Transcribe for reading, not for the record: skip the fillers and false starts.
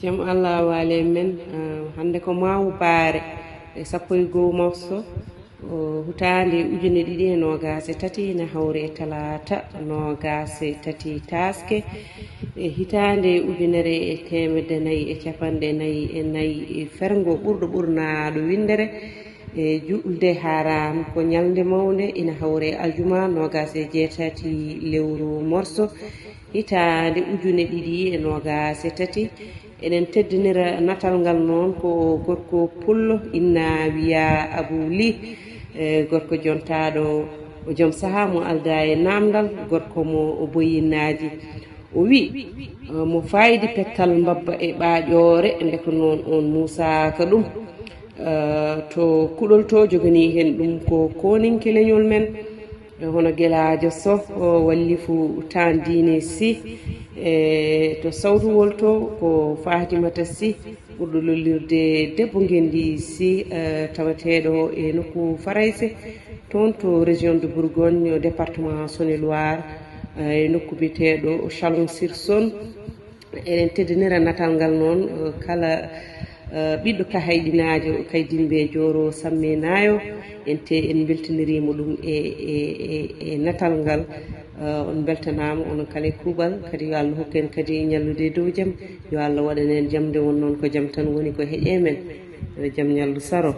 jam Allah wale men hande ko mawu baare sappo e goho morso hutande ujune ɗiɗi e nogase tati na hawre talata nogase tati taske hitande ujunere e temedde nayyi e capanɗe nayyi e nayyi e fergo ɓurɗo ɓurnaɗo windere e julde haram ko ñalde mawde ina hawre aljuma nogase jeetati lewru morso hitande ujune ɗiɗi e nogase tati eɗen teddinira natal ngal noon ko gorko pullo inna wiya Abou Ly gorko jontaɗo o joom saaha mo alda e namdal gorko mo boyinnaji o wi mo fayidi pettal mbabba e ɓaaƴore ndeko noon on musaka ɗum to kuɗol to jogani hen ɗum ko koninke leñol men hono guelajo Sow wallifu tandine Sy to sawtuwol to ko Fatimata Sy ɓurɗo lollirde debbo Guendi Sy tawateɗo e nokku Farayse toon to région de Bourgogne département Saône-et-Loire e nokku biteɗo Chalon sur Saône eɗen teddinira natal ngal noon kala ɓiɗɗo kahayɗinajo kaydimbe joro samme nayo ente en beltinirimo ɗum e natal ngal on beltanama onon kala e kuuɓal kadi yo Allah hokku en kadi ñallude dow jaam yo Allah waɗan en jaam nde won noon ko jaam tan woni ko heeƴe men yo jaam ñallu saro